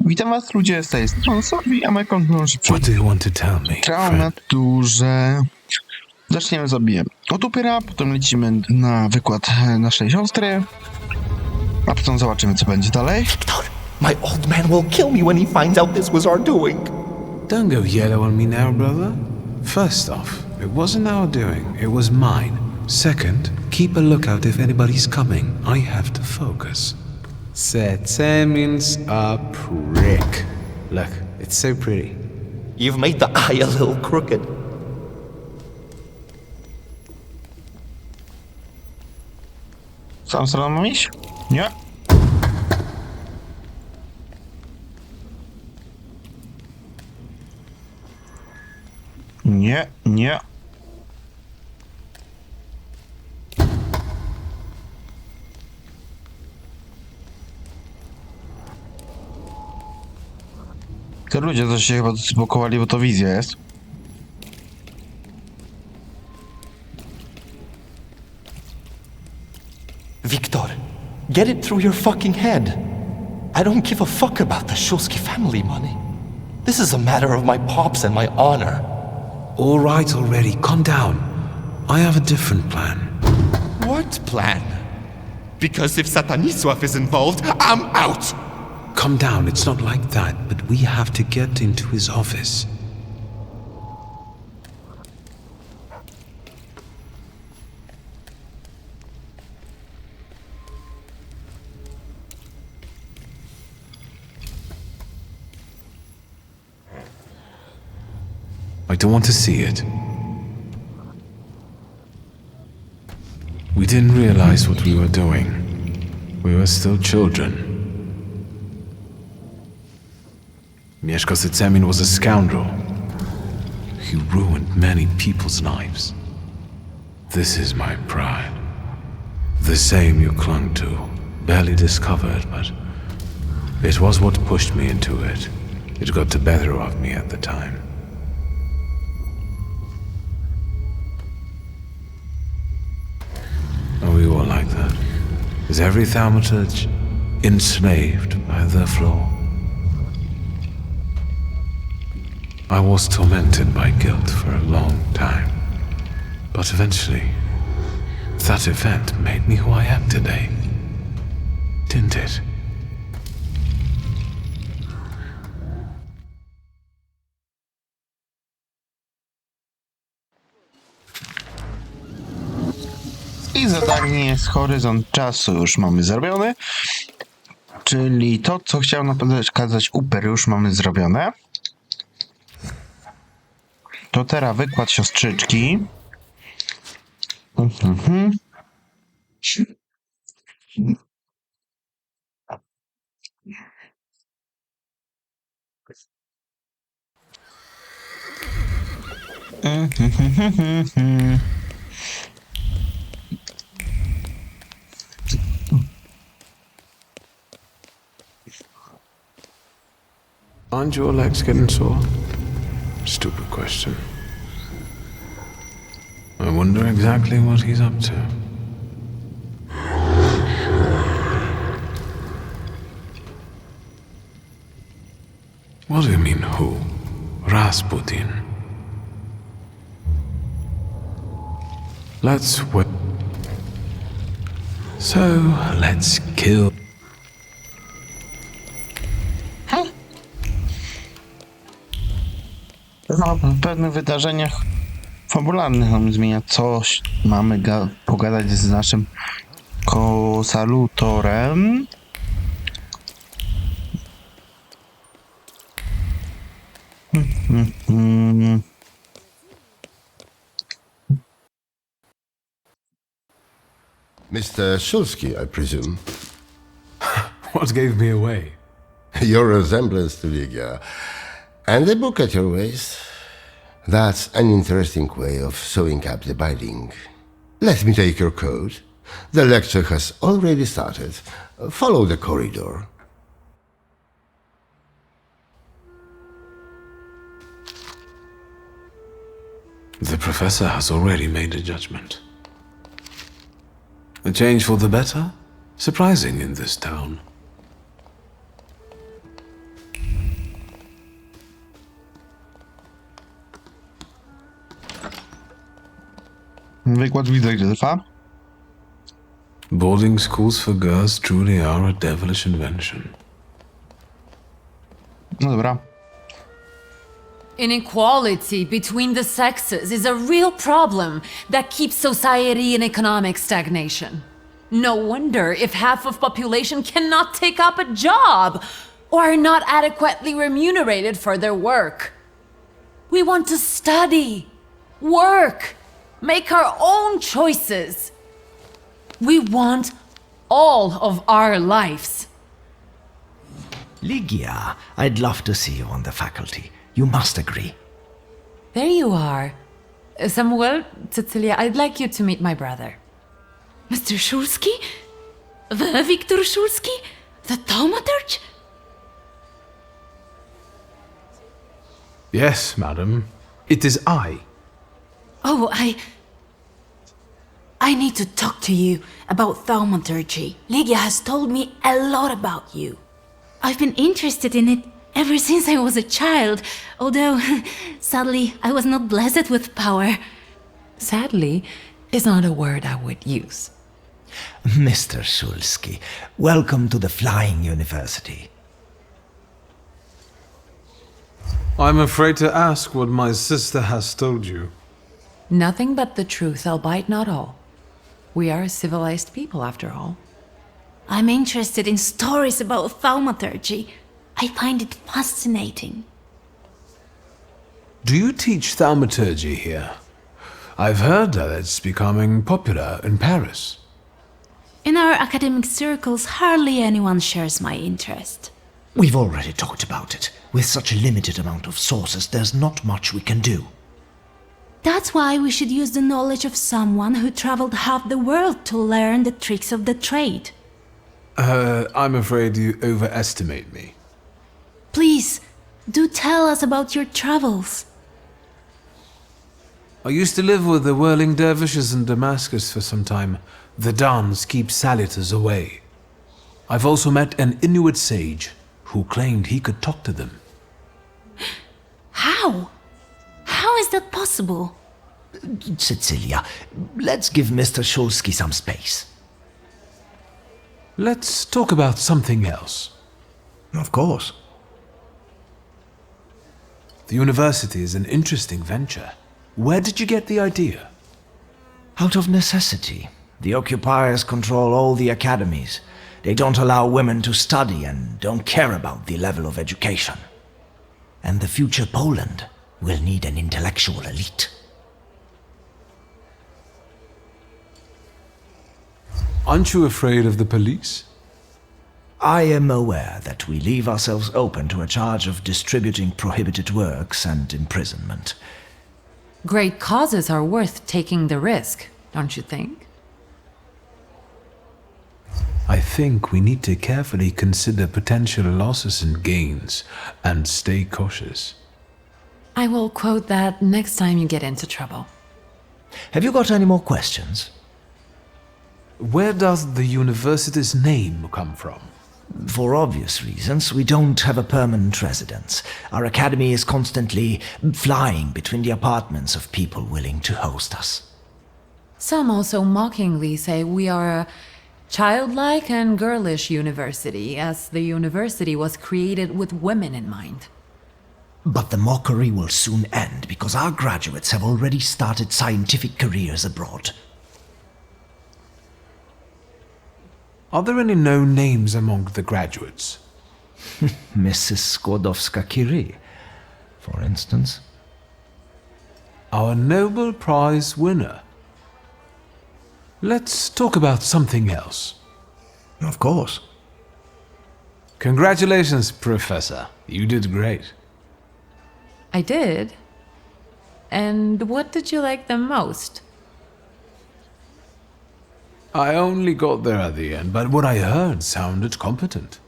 Witam was ludzie z tej strony Sorbi, a my kontynuujemy What do you want to tell me, friend? Thaumaturge. Zaczniemy sobie od upyra, potem lecimy na wykład naszej siostry, a potem zobaczymy, co będzie dalej. Victor, my old man will kill me when he finds out this was our doing. Don't go yellow on me now, brother. First off, it wasn't our doing, it was mine. Second, keep a lookout if anybody's coming. I have to focus. Setemins a prick. Look, it's so pretty. You've made the eye a little crooked. Sam stronę mam iść? Nie. Nie, nie. Te ludzie też się chyba zblokowali, bo to wizja jest. Victor, get it through your fucking head. I don't give a fuck about the Shulsky family money. This is a matter of my pops and my honor. All right already, calm down. I have a different plan. What plan? Because if Satanisław is involved, I'm out! Calm down, it's not like that, but we have to get into his office. I don't want to see it. We didn't realize what we were doing. We were still children. Mieszko Setemin was a scoundrel. He ruined many people's lives. This is my pride. The same you clung to, barely discovered, but it was what pushed me into it. It got the better of me at the time. Are we all like that? Is every Thaumaturge enslaved by the flaw? I was tormented by guilt for a long time, but eventually, that event made me who I am today. Didn't it? I zadanie z horyzont czasu już mamy zrobione. Czyli to, co chciał nam przekazać Uper, już mamy zrobione. To teraz wykład siostrzyczki. Aren't your legs getting sore? Stupid question. I wonder exactly what he's up to. What do you mean, who? Rasputin. Let's wait. So, let's kill. No, w pewnych wydarzeniach fabularnych nam zmienia coś. Mamy pogadać z naszym kosalutorem. Mr. Shulsky, I presume. What gave me away? Your resemblance to Wizja. And the book at your waist. That's an interesting way of sewing up the binding. Let me take your coat. The lecture has already started. Follow the corridor. The professor has already made a judgment. A change for the better? Surprising in this town. Wykład widzę, gdzie trwa. Boarding schools for girls truly are a devilish invention. No dobra. Inequality between the sexes is a real problem that keeps society in economic stagnation. No wonder if half of population cannot take up a job or are not adequately remunerated for their work. We want to study, work, make our own choices. We want all of our lives. Lygia, I'd love to see you on the faculty. You must agree. There you are. Samuel, Cecilia, I'd like you to meet my brother. Mr. Szulski? Wiktor Szulski? The Thaumaturge? Yes, madam. It is I. Oh, I need to talk to you about Thaumaturge. Lygia has told me a lot about you. I've been interested in it ever since I was a child, although, sadly, I was not blessed with power. Sadly, is not a word I would use. Mr. Szulski, welcome to the Flying University. I'm afraid to ask what my sister has told you. Nothing but the truth, albeit not all. We are a civilized people, after all. I'm interested in stories about Thaumaturge. I find it fascinating. Do you teach Thaumaturge here? I've heard that it's becoming popular in Paris. In our academic circles, hardly anyone shares my interest. We've already talked about it. With such a limited amount of sources, there's not much we can do. That's why we should use the knowledge of someone who traveled half the world to learn the tricks of the trade. I'm afraid you overestimate me. Please, do tell us about your travels. I used to live with the whirling dervishes in Damascus for some time. The dance keeps saluters away. I've also met an Inuit sage who claimed he could talk to them. How? How is that possible? Cecilia, let's give Mr. Szulski some space. Let's talk about something else. Of course. The university is an interesting venture. Where did you get the idea? Out of necessity. The occupiers control all the academies. They don't allow women to study and don't care about the level of education. And the future Poland will need an intellectual elite. Aren't you afraid of the police? I am aware that we leave ourselves open to a charge of distributing prohibited works and imprisonment. Great causes are worth taking the risk, don't you think? I think we need to carefully consider potential losses and gains and stay cautious. I will quote that next time you get into trouble. Have you got any more questions? Where does the university's name come from? For obvious reasons, we don't have a permanent residence. Our academy is constantly flying between the apartments of people willing to host us. Some also mockingly say we are a childlike and girlish university, as the university was created with women in mind. But the mockery will soon end because our graduates have already started scientific careers abroad. Are there any known names among the graduates? Mrs. Skłodowska-Curie, for instance. Our Nobel Prize winner. Let's talk about something else. Of course. Congratulations, Professor. You did great. I did? And what did you like the most? I only got there at the end, but what I heard sounded competent.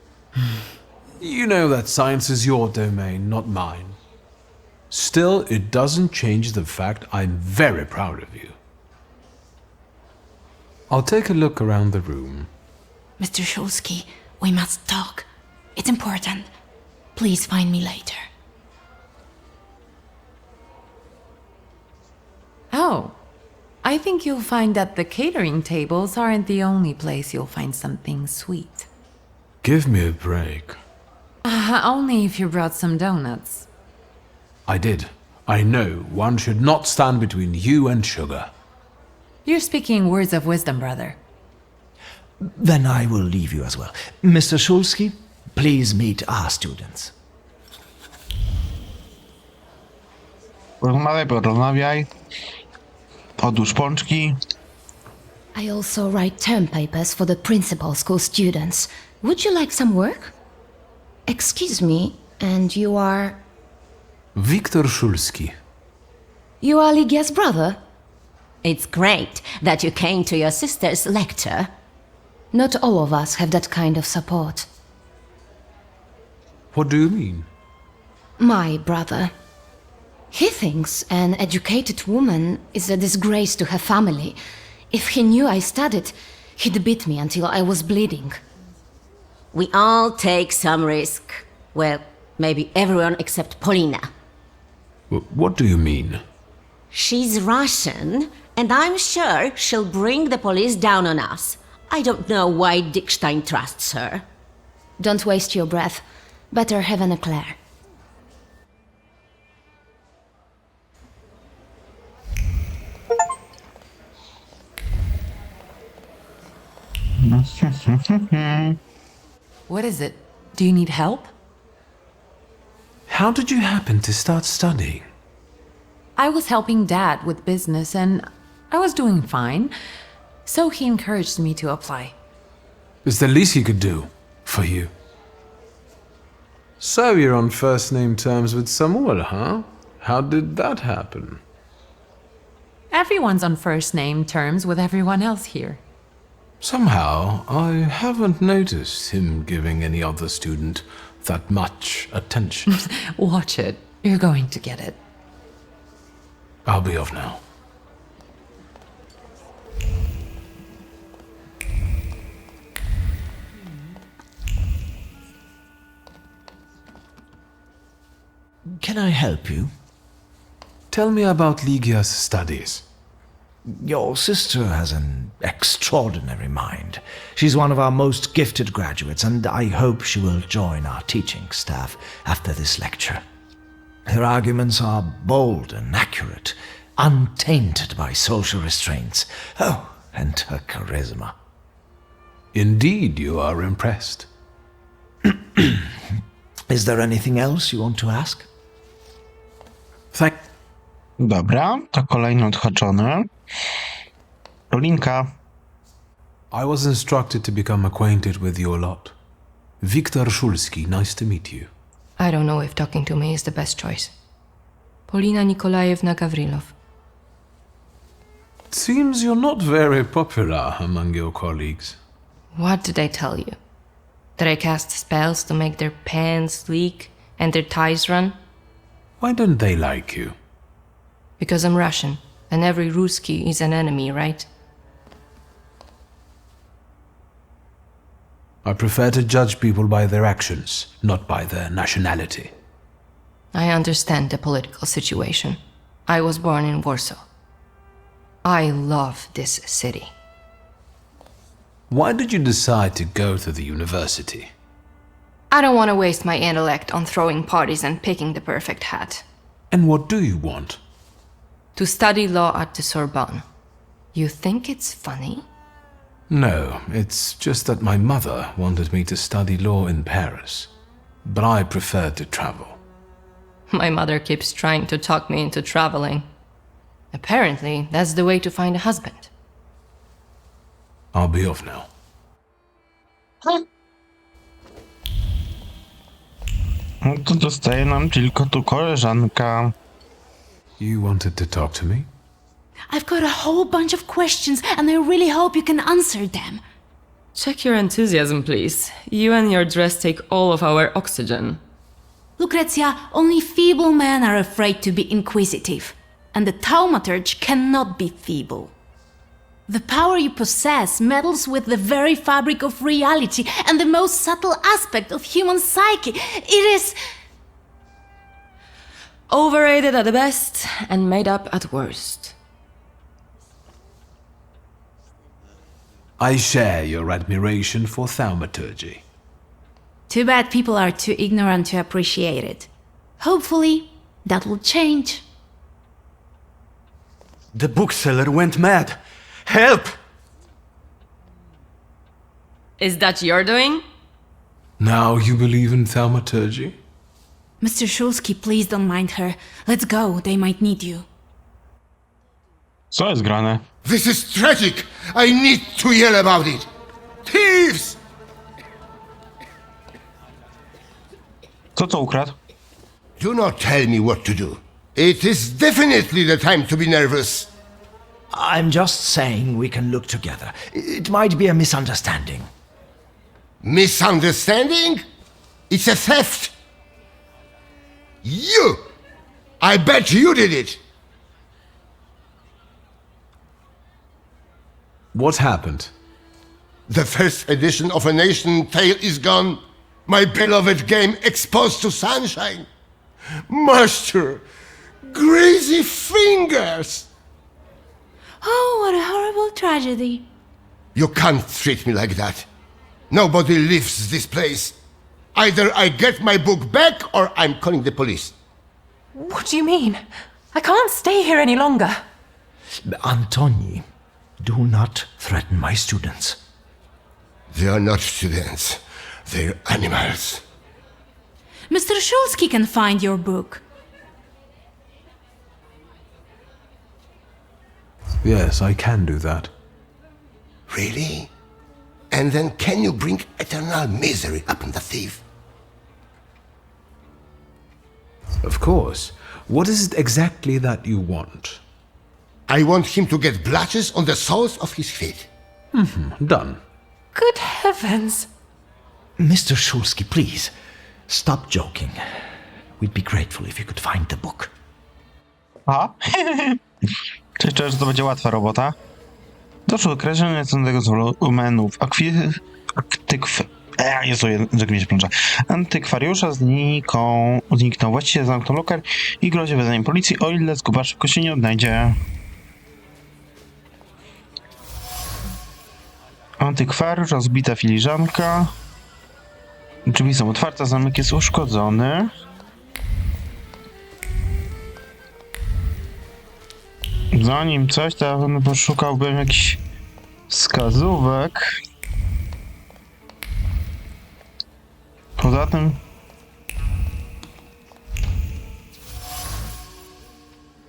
You know that science is your domain, not mine. Still, it doesn't change the fact I'm very proud of you. I'll take a look around the room. Mr. Szulski, we must talk. It's important. Please find me later. Oh, I think you'll find that the catering tables aren't the only place you'll find something sweet. Give me a break. Only if you brought some donuts. I did. I know one should not stand between you and sugar. You're speaking words of wisdom, brother. Then I will leave you as well. Mr. Szulski, please meet our students. Porozmawiaj. Odłóż pączki. I also write term papers for the principal school students. Would you like some work? Excuse me, and you are... Wiktor Szulski. You are Ligia's brother? It's great that you came to your sister's lecture. Not all of us have that kind of support. What do you mean? My brother. He thinks an educated woman is a disgrace to her family. If he knew I studied, he'd beat me until I was bleeding. We all take some risk. Well, maybe everyone except Polina. What do you mean? She's Russian, and I'm sure she'll bring the police down on us. I don't know why Dickstein trusts her. Don't waste your breath. Better have an eclair. What is it? Do you need help? How did you happen to start studying? I was helping Dad with business and I was doing fine, so he encouraged me to apply. It's the least he could do for you. So you're on first name terms with Samuel, huh? How did that happen? Everyone's on first name terms with everyone else here. Somehow, I haven't noticed him giving any other student that much attention. Watch it. You're going to get it. I'll be off now. Can I help you? Tell me about Ligia's studies. Your sister has an extraordinary mind. She's one of our most gifted graduates, and I hope she will join our teaching staff after this lecture. Her arguments are bold and accurate, untainted by social restraints. Oh, and her charisma. Indeed, you are impressed. Is there anything else you want to ask? Dobra, to kolejne odhaczone. Rolinka. I was instructed to become acquainted with your lot. Wiktor Szulski, nice to meet you. I don't know if talking to me is the best choice. Polina Nikolaevna Gavrilov. It seems you're not very popular among your colleagues. What did I tell you? That I cast spells to make their pants leak and their ties run? Why don't they like you? Because I'm Russian, and every Ruski is an enemy, right? I prefer to judge people by their actions, not by their nationality. I understand the political situation. I was born in Warsaw. I love this city. Why did you decide to go to the university? I don't want to waste my intellect on throwing parties and picking the perfect hat. And what do you want? To study law at the Sorbonne. You think it's funny? No, it's just that my mother wanted me to study law in Paris. But I preferred to travel. My mother keeps trying to talk me into traveling. Apparently, that's the way to find a husband. I'll be off now. No to dostaje nam tylko tu koleżanka. You wanted to talk to me? I've got a whole bunch of questions, and I really hope you can answer them. Check your enthusiasm, please. You and your dress take all of our oxygen. Lucrezia, only feeble men are afraid to be inquisitive, and the Thaumaturge cannot be feeble. The power you possess meddles with the very fabric of reality and the most subtle aspect of human psyche. It is... Overrated at best and made up at worst. I share your admiration for Thaumaturge. Too bad people are too ignorant to appreciate it. Hopefully, that will change. The bookseller went mad. Help! Is that your doing? Now you believe in Thaumaturge? Mr. Shulsky, please don't mind her. Let's go, they might need you. Co jest grane? This is tragic! I need to yell about it! Thieves! Co to ukradł? Do not tell me what to do. It is definitely the time to be nervous. I'm just saying we can look together. It might be a misunderstanding. Misunderstanding? It's a theft. You! I bet you did it! What happened? The first edition of A Nation Tale is gone. My beloved game exposed to sunshine. Master, greasy fingers! Oh, what a horrible tragedy. You can't treat me like that. Nobody leaves this place. Either I get my book back or I'm calling the police. What do you mean? I can't stay here any longer. Antoni, do not threaten my students. They are not students. They're animals. Mr. Shulsky can find your book. Yes, I can do that. Really? And then can you bring eternal misery upon the thief? Of course. What is it exactly that you want? I want him to get blotches on the soles of his feet. Done. Good heavens. Mr. Shulsky, please, stop joking. We'd be grateful if you could find the book. Aha. Cześć, że to będzie łatwa robota. Doszło do kradzieży niecennego z wolumenów Jezu, język mi się plącza. Antykwariusza zniknął. Właściciel zamknął lokal i grozi wezwaniem policji, o ile zguba szybko się nie odnajdzie. Antykwariusz, rozbita filiżanka. Drzwi są otwarte, zamek jest uszkodzony. Zanim coś, to ja poszukałbym jakichś wskazówek. Poza tym...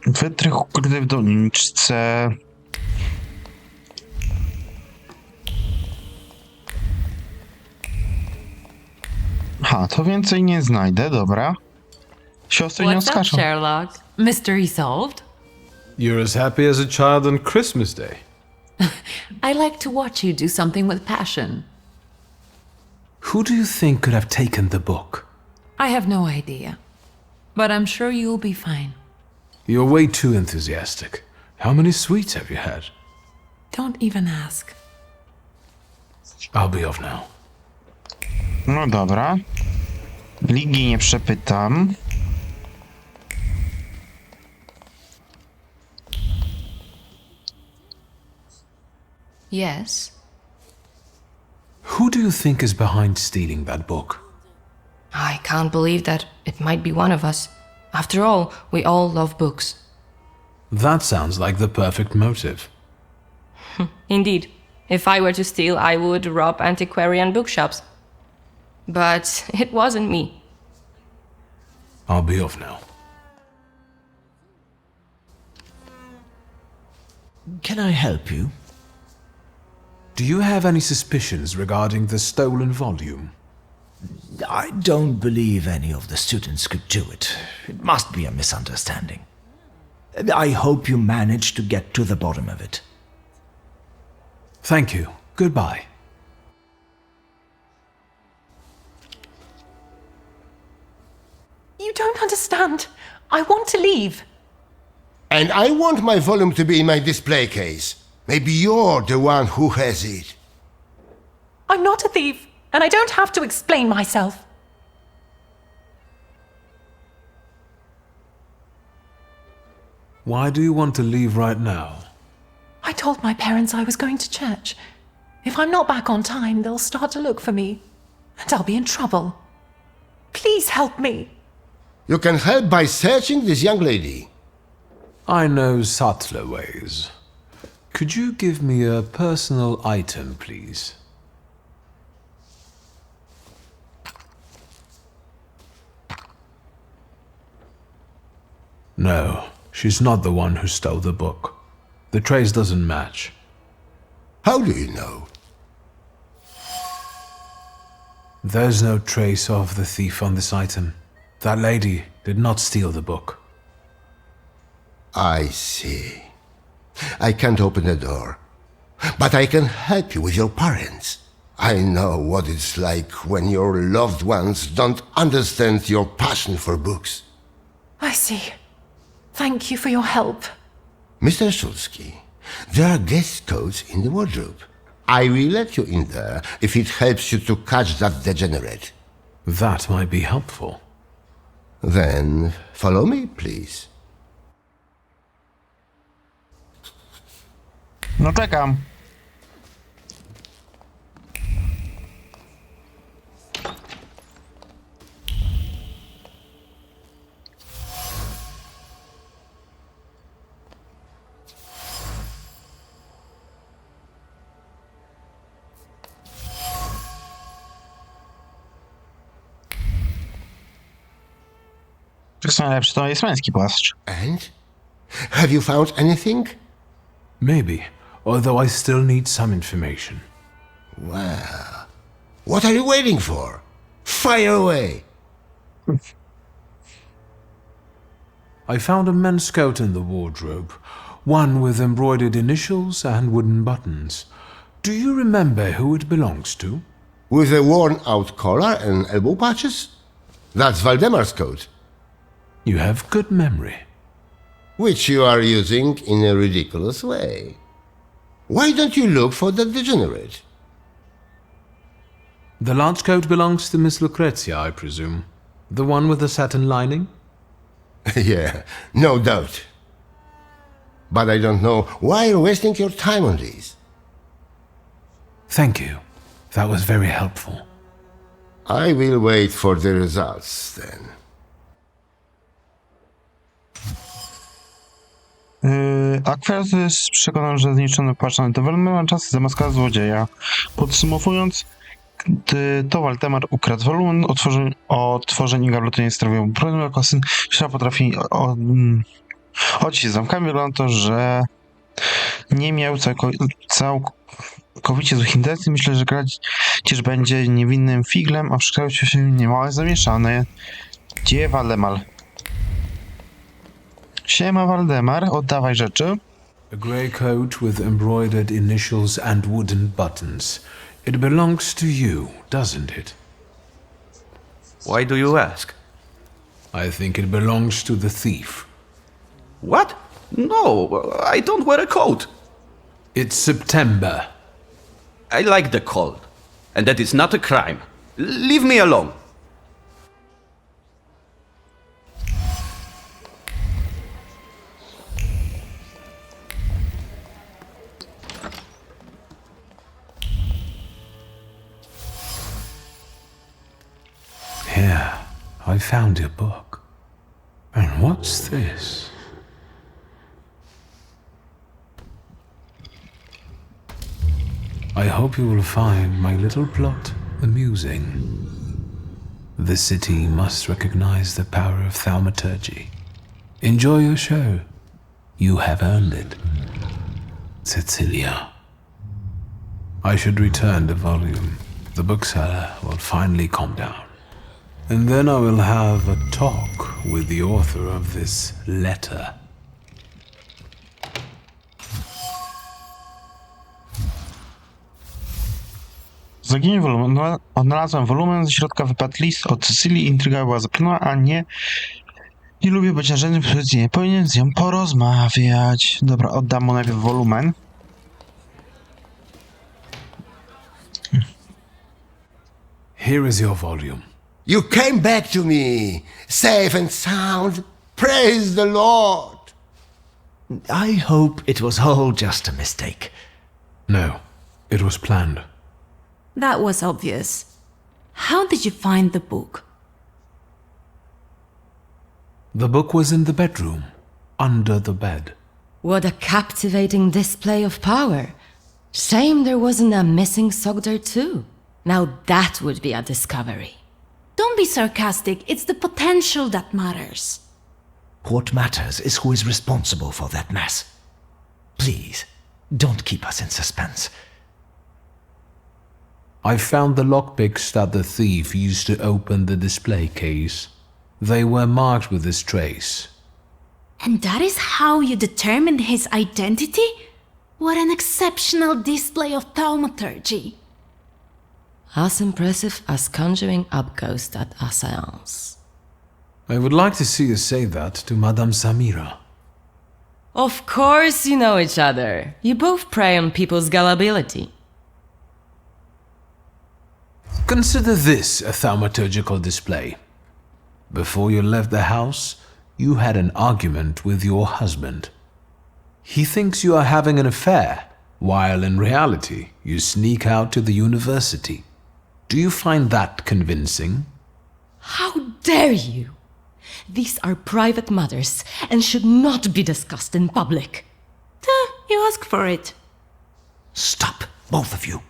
Wytrych ukryty w doniczce. To więcej nie znajdę, dobra. Siostry nie What's up, oskarżą. Sherlock? Mystery solved? You're as happy as a child on Christmas Day. I like to watch you do something with passion. Who do you think could have taken the book? I have no idea. But I'm sure you'll be fine. You're way too enthusiastic. How many sweets have you had? Don't even ask. I'll be off now. No dobra. Ligi nie przepytam. Yes? Who do you think is behind stealing that book? I can't believe that it might be one of us. After all, we all love books. That sounds like the perfect motive. Indeed. If I were to steal, I would rob antiquarian bookshops. But it wasn't me. I'll be off now. Can I help you? Do you have any suspicions regarding the stolen volume? I don't believe any of the students could do it. It must be a misunderstanding. I hope you manage to get to the bottom of it. Thank you. Goodbye. You don't understand. I want to leave. And I want my volume to be in my display case. Maybe you're the one who has it. I'm not a thief, and I don't have to explain myself. Why do you want to leave right now? I told my parents I was going to church. If I'm not back on time, they'll start to look for me, and I'll be in trouble. Please help me. You can help by searching this young lady. I know subtler ways. Could you give me a personal item, please? No, she's not the one who stole the book. The trace doesn't match. How do you know? There's no trace of the thief on this item. That lady did not steal the book. I see. I can't open the door, but I can help you with your parents. I know what it's like when your loved ones don't understand your passion for books. I see. Thank you for your help. Mr. Szulski, there are guest coats in the wardrobe. I will let you in there if it helps you to catch that degenerate. That might be helpful. Then follow me, please. No czekam. To jest najlepszy, to jest męski płaszcz. And? Have you found anything? Maybe, although I still need some information. Well, what are you waiting for? Fire away! I found a men's coat in the wardrobe, one with embroidered initials and wooden buttons. Do you remember who it belongs to? With a worn-out collar and elbow patches? That's Waldemar's coat. You have good memory. Which you are using in a ridiculous way. Why don't you look for the degenerate? The large coat belongs to Miss Lucrezia, I presume. The one with the satin lining? Yeah, no doubt. But I don't know why you're wasting your time on these. Thank you. That was very helpful. I will wait for the results then. Akwiat jest przekonany, że zniszczony płaszczany Development ma czas zamaska złodzieja. Podsumowując, to Waldemar ukradł wolumen, otworzenie gablotu nie sprawiło problemu, jako syn świata potrafi chodzić z zamkami. Wygląda to, że nie miał całkowicie złych intencji. Myślę, że kradzież będzie niewinnym figlem, a w kształcie się niemałe zamieszane. Gdzie Waldemar? Siema Waldemar, oddawaj rzeczy. A grey coat with embroidered initials and wooden buttons. It belongs to you, doesn't it? Why do you ask? I think it belongs to the thief. What? No, I don't wear a coat. It's September. I like the cold, and that is not a crime. Leave me alone. Here, I found your book. And what's this? I hope you will find my little plot amusing. The city must recognize the power of Thaumaturge. Enjoy your show. You have earned it. Cecilia. I should return the volume. The bookseller will finally calm down. And then I will have a talk with the author of this letter. Zaginie wolumen. Odnalazłem wolumen, ze środka wypadł list od Cecilii, intryga była zaplanowana, a nie lubię być narzędziem, który nie powinien z nią porozmawiać. Dobra, oddam mu najpierw wolumen. Here is your volume. You came back to me, safe and sound. Praise the Lord. I hope it was all just a mistake. No, It was planned. That was obvious. How did you find the book? The book was in the bedroom, under the bed. What a captivating display of power. Shame there wasn't a missing sock there too. Now that would be a discovery. Don't be sarcastic, it's the potential that matters. What matters is who is responsible for that mess. Please, don't keep us in suspense. I found the lockpicks that the thief used to open the display case. They were marked with this trace. And that is how you determined his identity? What an exceptional display of thaumaturge. As impressive as conjuring up ghosts at a seance. I would like to see you say that to Madame Samira. Of course you know each other. You both prey on people's gullibility. Consider this a thaumaturgical display. Before you left the house, you had an argument with your husband. He thinks you are having an affair, while in reality, you sneak out to the university. Do you find that convincing? How dare you! These are private matters and should not be discussed in public. You asked for it. Stop, both of you.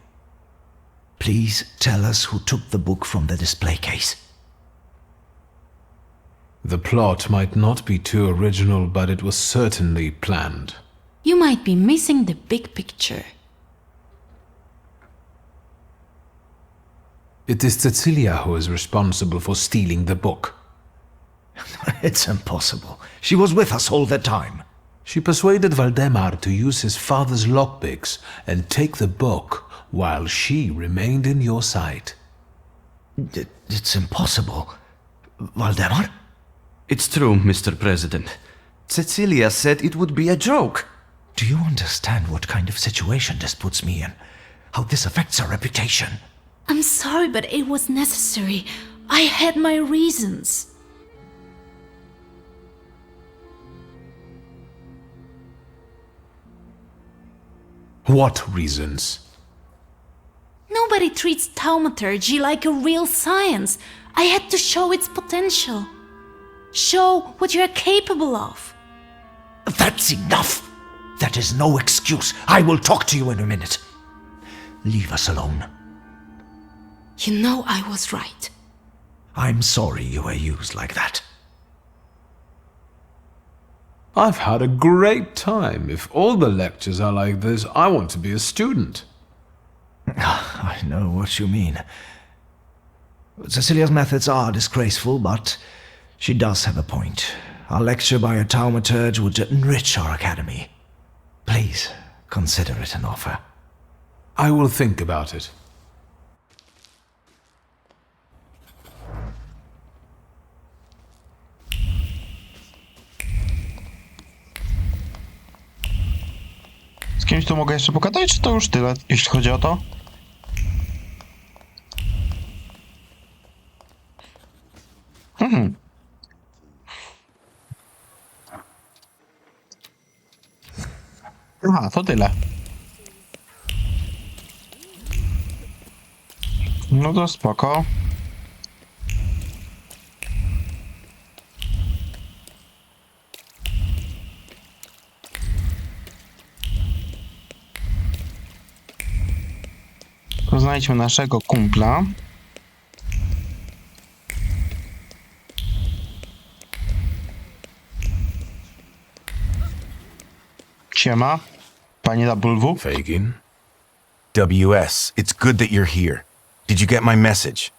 Please tell us who took the book from the display case. The plot might not be too original, but it was certainly planned. You might be missing the big picture. It is Cecilia who is responsible for stealing the book. It's impossible. She was with us all the time. She persuaded Valdemar to use his father's lockpicks and take the book while she remained in your sight. It's impossible. Valdemar? It's true, Mr. President. Cecilia said it would be a joke. Do you understand what kind of situation this puts me in? How this affects our reputation? I'm sorry, but it was necessary. I had my reasons. What reasons? Nobody treats thaumaturgy like a real science. I had to show its potential. Show what you're capable of. That's enough! That is no excuse. I will talk to you in a minute. Leave us alone. You know I was right. I'm sorry you were used like that. I've had a great time. If all the lectures are like this, I want to be a student. I know what you mean. Cecilia's methods are disgraceful, but she does have a point. A lecture by a Thaumaturge would enrich our academy. Please, consider it an offer. I will think about it. Z kimś tu mogę jeszcze pogadać, czy to już tyle, jeśli chodzi o to? Aha, to tyle. No to spoko. Poznajdźmy naszego kumpla. Siema, panie Dabulwu. Fagin? WS, it's good that you're here. Did you get my message?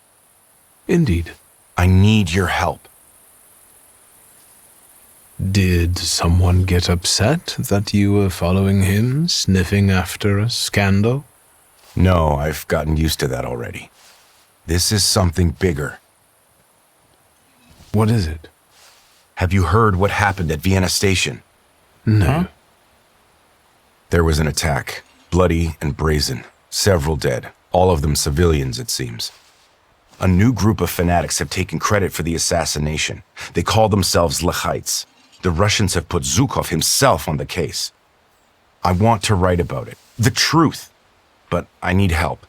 Indeed. I need your help. Did someone get upset that you were following him, sniffing after a scandal? No, I've gotten used to that already. This is something bigger. What is it? Have you heard what happened at Vienna Station? No. Huh? There was an attack, bloody and brazen. Several dead, all of them civilians, it seems. A new group of fanatics have taken credit for the assassination. They call themselves Latający. The Russians have put Zhukov himself on the case. I want to write about it. The truth. but I need help.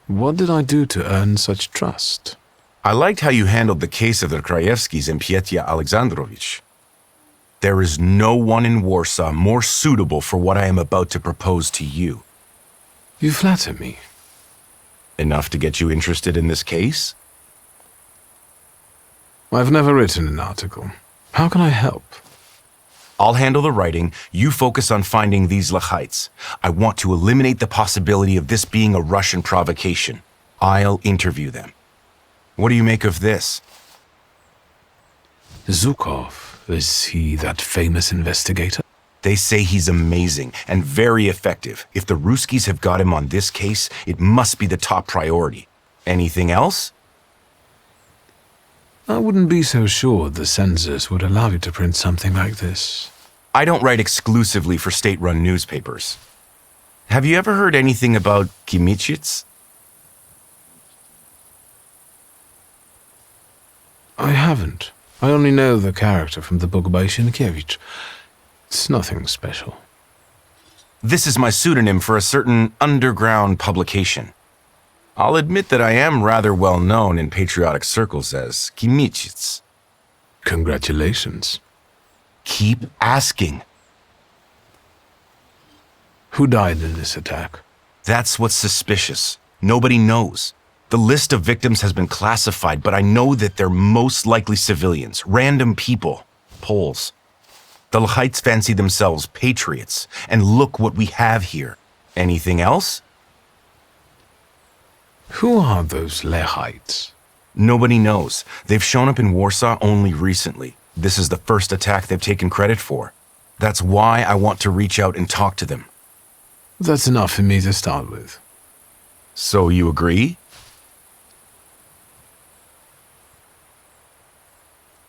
What did I do to earn such trust? I liked how you handled the case of the Krajewskis and Pietya Alexandrovich. There is no one in Warsaw more suitable for what I am about to propose to you. You flatter me. Enough to get you interested in this case? I've never written an article. How can I help? I'll handle the writing, you focus on finding these Lachites. I want to eliminate the possibility of this being a Russian provocation. I'll interview them. What do you make of this? Zhukov, is he that famous investigator? They say he's amazing and very effective. If the Ruskies have got him on this case, it must be the top priority. Anything else? I wouldn't be so sure the censors would allow you to print something like this. I don't write exclusively for state-run newspapers. Have you ever heard anything about Kimichits? I haven't. I only know the character from the book by Sienkiewicz. It's nothing special. This is my pseudonym for a certain underground publication. I'll admit that I am rather well known in patriotic circles as Kimichits. Congratulations. Keep asking. Who died in this attack? That's what's suspicious. Nobody knows. The list of victims has been classified, but I know that they're most likely civilians, random people, Poles. The Lachites fancy themselves patriots, and look what we have here. Anything else? Who are those Lachites? Nobody knows. They've shown up in Warsaw only recently. This is the first attack they've taken credit for. That's why I want to reach out and talk to them. That's enough for me to start with. So you agree?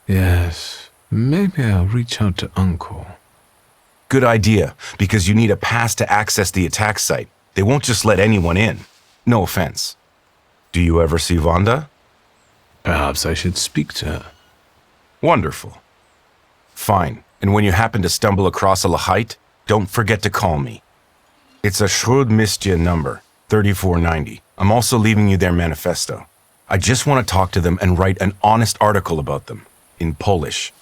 Yes. Maybe I'll reach out to Uncle. Good idea, because you need a pass to access the attack site. They won't just let anyone in. No offense. Do you ever see Wanda? Perhaps I should speak to her. Wonderful. Fine. And when you happen to stumble across a Lachite, don't forget to call me. It's a Śródmieście number, 3490. I'm also leaving you their manifesto. I just want to talk to them and write an honest article about them, in Polish.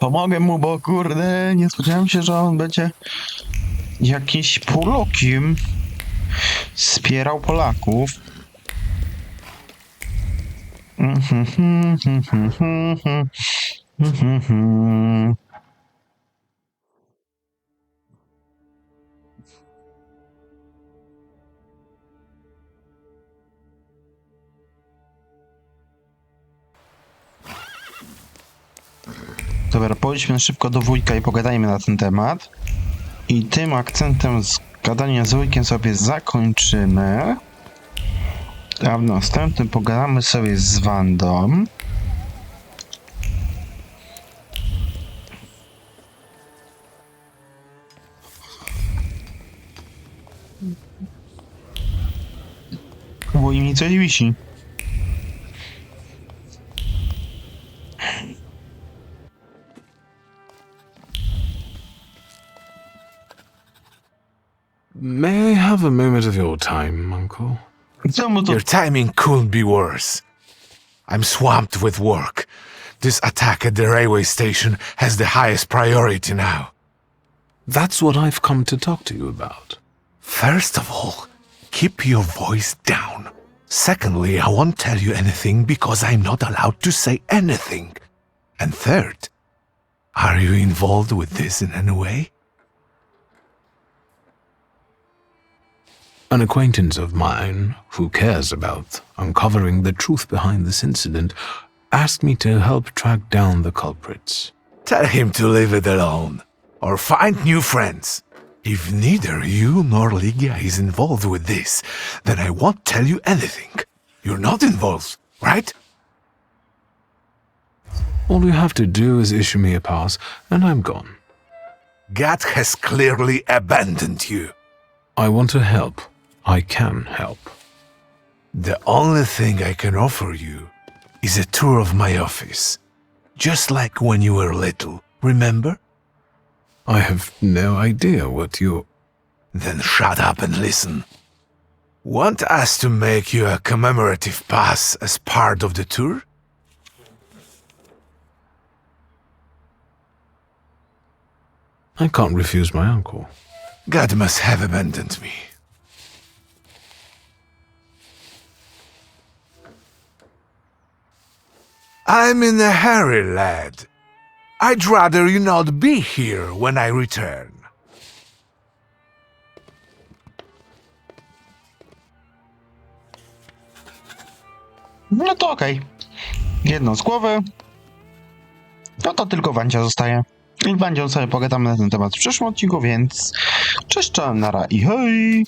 Pomogę mu, bo kurde, nie spodziewałem się, że on będzie jakiś Polakiem wspierał Polaków. Dobra, pojdźmy szybko do wujka i pogadajmy na ten temat. I tym akcentem z gadania z wujkiem sobie zakończymy. A w następnym pogadamy sobie z Wandą. Bo im mi coś wisi. May I have a moment of your time, Uncle? Your timing couldn't be worse. I'm swamped with work. This attack at the railway station has the highest priority now. That's what I've come to talk to you about. First of all, keep your voice down. Secondly, I won't tell you anything because I'm not allowed to say anything. And third, are you involved with this in any way? An acquaintance of mine, who cares about uncovering the truth behind this incident, asked me to help track down the culprits. Tell him to leave it alone, or find new friends. If neither you nor Ligia is involved with this, then I won't tell you anything. You're not involved, right? All you have to do is issue me a pass, and I'm gone. God has clearly abandoned you. I want to help. I can help. The only thing I can offer you is a tour of my office. Just like when you were little, remember? I have no idea what you're... Then shut up and listen. Want us to make you a commemorative pass as part of the tour? I can't refuse my uncle. God must have abandoned me. I'm in a hurry, lad. I'd rather you not be here when I return. No to okej. Jedno z głowy. No to tylko Wandzia zostaje. I Wandzią sobie pogadamy na ten temat w przyszłym odcinku, więc cześć, czołem, nara i hej!